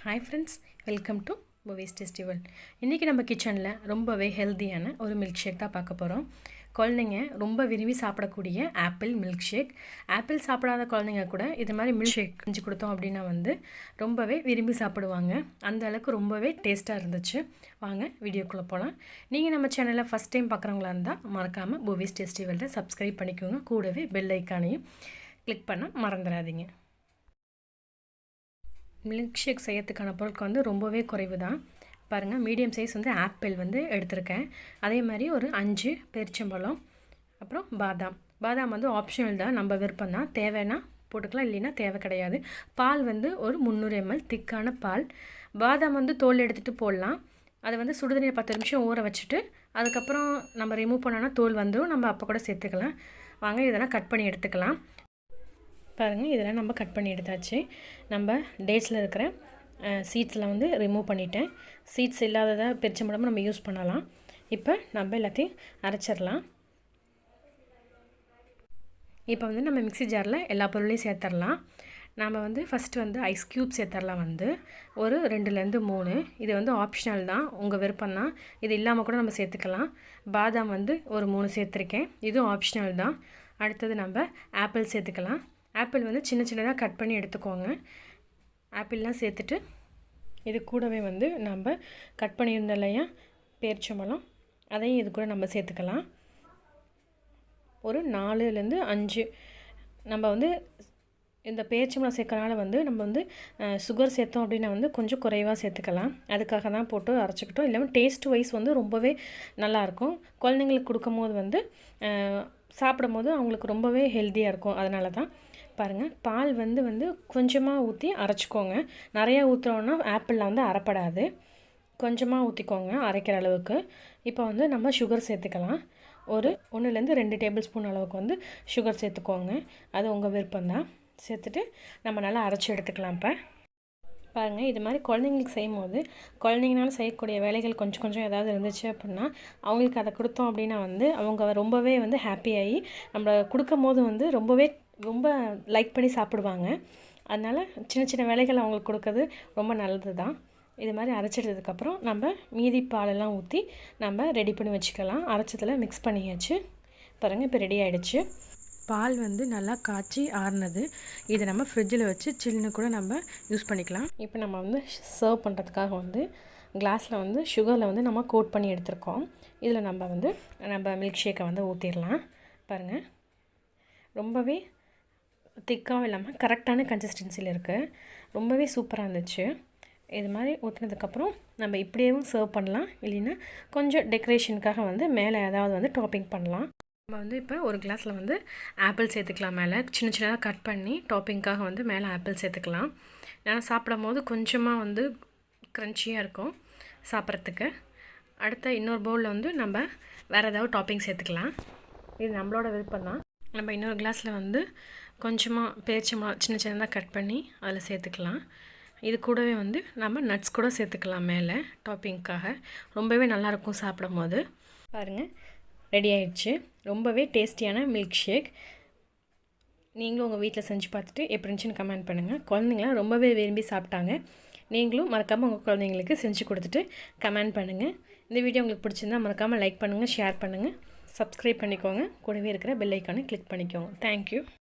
Hi friends, welcome to Buvis Tasty World. இன்றைக்கி நம்ம கிச்சனில் ரொம்பவே ஹெல்த்தியான ஒரு மில்க் ஷேக் தான் பார்க்க போகிறோம். குழந்தைங்க ரொம்ப விரும்பி சாப்பிடக்கூடிய ஆப்பிள் மில்க் ஷேக். ஆப்பிள் சாப்பிடாத குழந்தைங்க கூட இது மாதிரி மில்க் ஷேக் செஞ்சு கொடுத்தோம் அப்படின்னா ரொம்பவே விரும்பி சாப்பிடுவாங்க. அந்த அளவுக்கு ரொம்பவே டேஸ்ட்டாக இருந்துச்சு. வாங்க வீடியோக்குள்ளே போகலாம். நீங்கள் நம்ம சேனலில் ஃபஸ்ட் டைம் பார்க்குறவங்களா இருந்தால் மறக்காமல் Buvis Tasty World சப்ஸ்கிரைப் பண்ணிக்கோங்க. கூடவே பெல் ஐக்கானையும் கிளிக் பண்ண மறந்துடாதீங்க. மில்க் ஷேக் செய்யறதுக்கான பொருட்கள் ரொம்பவே குறைவு தான். பாருங்கள், மீடியம் சைஸ் ஆப்பிள் எடுத்திருக்கேன். அதே மாதிரி ஒரு 5 பேரிச்சம்பழம், அப்புறம் பாதாம் ஆப்ஷனல் தான், நம்ம விருப்பம் தான். தேவைன்னா போட்டுக்கலாம், இல்லைன்னா தேவை கிடையாது. பால் ஒரு 300 ml திக்கான பால். பாதாம் தோல் எடுத்துகிட்டு போடலாம். அதை சுடுதண்ணியில் 10 நிமிஷம் ஊற வச்சுட்டு அதுக்கப்புறம் நம்ம ரிமூவ் பண்ணோன்னா தோல் நம்ம அப்போ கூட சேர்த்துக்கலாம். வாங்க இதெல்லாம் கட் பண்ணி எடுத்துக்கலாம். பாருங்கள், இதெல்லாம் நம்ம கட் பண்ணி எடுத்தாச்சு. நம்ம டேட்ஸில் இருக்கிற சீட்ஸில் ரிமூவ் பண்ணிட்டேன். சீட்ஸ் இல்லாததாக பெருச்சம்பழமும் நம்ம யூஸ் பண்ணலாம். இப்போ நம்ம எல்லாத்தையும் அரைச்சிடலாம். இப்போ நம்ம மிக்ஸி ஜாரில் எல்லா பொருளையும் சேர்த்துடலாம். நம்ம ஃபஸ்ட்டு ஐஸ் க்யூப் சேர்த்துடலாம். ஒரு 2லேருந்து 3. இது ஆப்ஷனல் தான், உங்கள் விருப்பம் தான். இது இல்லாமல் கூட நம்ம சேர்த்துக்கலாம். பாதாம் ஒரு 3 சேர்த்துருக்கேன், இதுவும் ஆப்ஷனல் தான். அடுத்தது நம்ம ஆப்பிள் சேர்த்துக்கலாம். ஆப்பிள் சின்ன சின்னதாக கட் பண்ணி எடுத்துக்கோங்க. ஆப்பிள்லாம் சேர்த்துட்டு இது கூடவே நம்ம கட் பண்ணியிருந்தோம் இல்லையா பேரிச்சம்பழம், அதையும் இது கூட நம்ம சேர்த்துக்கலாம். ஒரு 4லேருந்து 5. நம்ம இந்த பேரிச்சம்பழம் சேர்க்கறனால நம்ம சுகர் சேர்த்தோம் அப்படின்னா கொஞ்சம் குறைவாக சேர்த்துக்கலாம். அதுக்காக தான் போட்டு அரைச்சிக்கிட்டோம். இல்லாமல் டேஸ்ட் வைஸ் ரொம்பவே நல்லாயிருக்கும். குழந்தைங்களுக்கு கொடுக்கும் போது சாப்பிடும் போது அவங்களுக்கு ரொம்பவே ஹெல்த்தியாக இருக்கும். அதனால தான் பாருங்கள், பால் கொஞ்சமாக ஊற்றி அரைச்சிக்கோங்க. நிறையா ஊற்றுறோன்னா ஆப்பிளில் அரைப்படாது. கொஞ்சமாக ஊற்றிக்கோங்க அரைக்கிற அளவுக்கு. இப்போ நம்ம சுகர் சேர்த்துக்கலாம். ஒரு 1லேருந்து 2 டேபிள் ஸ்பூன் அளவுக்கு சுகர் சேர்த்துக்கோங்க. அது உங்கள் விருப்பம்தான். சேர்த்துட்டு நம்ம நல்லா அரைச்சி எடுத்துக்கலாம். இப்போ பாருங்கள், இது மாதிரி குழந்தைங்களுக்கு செய்யும்போது குழந்தைங்கனால செய்யக்கூடிய வேலைகள் கொஞ்சம் ஏதாவது இருந்துச்சு அப்படின்னா அவங்களுக்கு அதை கொடுத்தோம் அப்படின்னா அவங்க ரொம்பவே ஹாப்பியாகி நம்ம கொடுக்கும் போது ரொம்ப லைக் பண்ணி சாப்பிடுவாங்க. அதனால் சின்ன சின்ன வேலைகள் அவங்களுக்கு கொடுக்கறது ரொம்ப நல்லது தான். இது மாதிரி அரைச்சிட்டதுக்கப்புறம் நம்ம மீதி பாலெல்லாம் ஊற்றி நம்ம ரெடி பண்ணி வச்சுக்கலாம். அரைச்சதில் மிக்ஸ் பண்ணியாச்சு. பாருங்கள், இப்போ ரெடி ஆகிடுச்சு. பால் நல்லா காய்ச்சி ஆறுனது. இதை நம்ம ஃப்ரிட்ஜில் வச்சு சில்லுன்னு கூட நம்ம யூஸ் பண்ணிக்கலாம். இப்போ நம்ம சர்வ் பண்ணுறதுக்காக கிளாஸில் சுகரில் நம்ம கோட் பண்ணி எடுத்துருக்கோம். இதில் நம்ம மில்க் ஷேக்கை ஊற்றிடலாம். பாருங்கள், ரொம்பவே திக்காகவும் இல்லாமல் கரெக்டான கன்சிஸ்டன்சியில் இருக்குது. ரொம்பவே சூப்பராக இருந்துச்சு. இது மாதிரி ஊற்றினதுக்கப்புறம் நம்ம இப்படியேவும் சர்வ் பண்ணலாம், இல்லைன்னா கொஞ்சம் டெக்கரேஷனுக்காக மேலே ஏதாவது டாப்பிங் பண்ணலாம். நம்ம இப்போ ஒரு கிளாஸில் ஆப்பிள் சேர்த்துக்கலாம். மேலே சின்ன சின்னதாக கட் பண்ணி டாப்பிங்காக மேலே ஆப்பிள் சேர்த்துக்கலாம். ஏன்னா சாப்பிடும் போது கொஞ்சமாக க்ரன்ச்சியாக இருக்கும் சாப்பிட்றதுக்கு. அடுத்த இன்னொரு பவுலில் நம்ம வேறு ஏதாவது டாப்பிங் சேர்த்துக்கலாம். இது நம்மளோட விருப்பம் தான். நம்ம இன்னொரு கிளாஸில் கொஞ்சமாக பேரிச்சம்பழம் சின்ன சின்னதாக கட் பண்ணி அதில் சேர்த்துக்கலாம். இது கூடவே நம்ம நட்ஸ் கூட சேர்த்துக்கலாம் மேலே டாப்பிங்க்காக. ரொம்பவே நல்லாயிருக்கும் சாப்பிடும் போது. பாருங்கள், ரெடி ஆகிடுச்சு. ரொம்பவே டேஸ்டியான மில்க் ஷேக். நீங்களும் உங்கள் வீட்டில் செஞ்சு பார்த்துட்டு எப்படி இருந்துச்சுன்னு கமெண்ட் பண்ணுங்கள். குழந்தைங்களாம் ரொம்பவே விரும்பி சாப்பிட்டாங்க. நீங்களும் மறக்காமல் உங்கள் குழந்தைங்களுக்கு செஞ்சு கொடுத்துட்டு கமெண்ட் பண்ணுங்கள். இந்த வீடியோ உங்களுக்கு பிடிச்சிருந்தா மறக்காமல் லைக் பண்ணுங்கள், ஷேர் பண்ணுங்கள், சப்ஸ்கிரைப் பண்ணிக்கோங்க. கூடவே இருக்கிற பெல் ஐக்கானை கிளிக் பண்ணிக்கோங்க. தேங்க்யூ.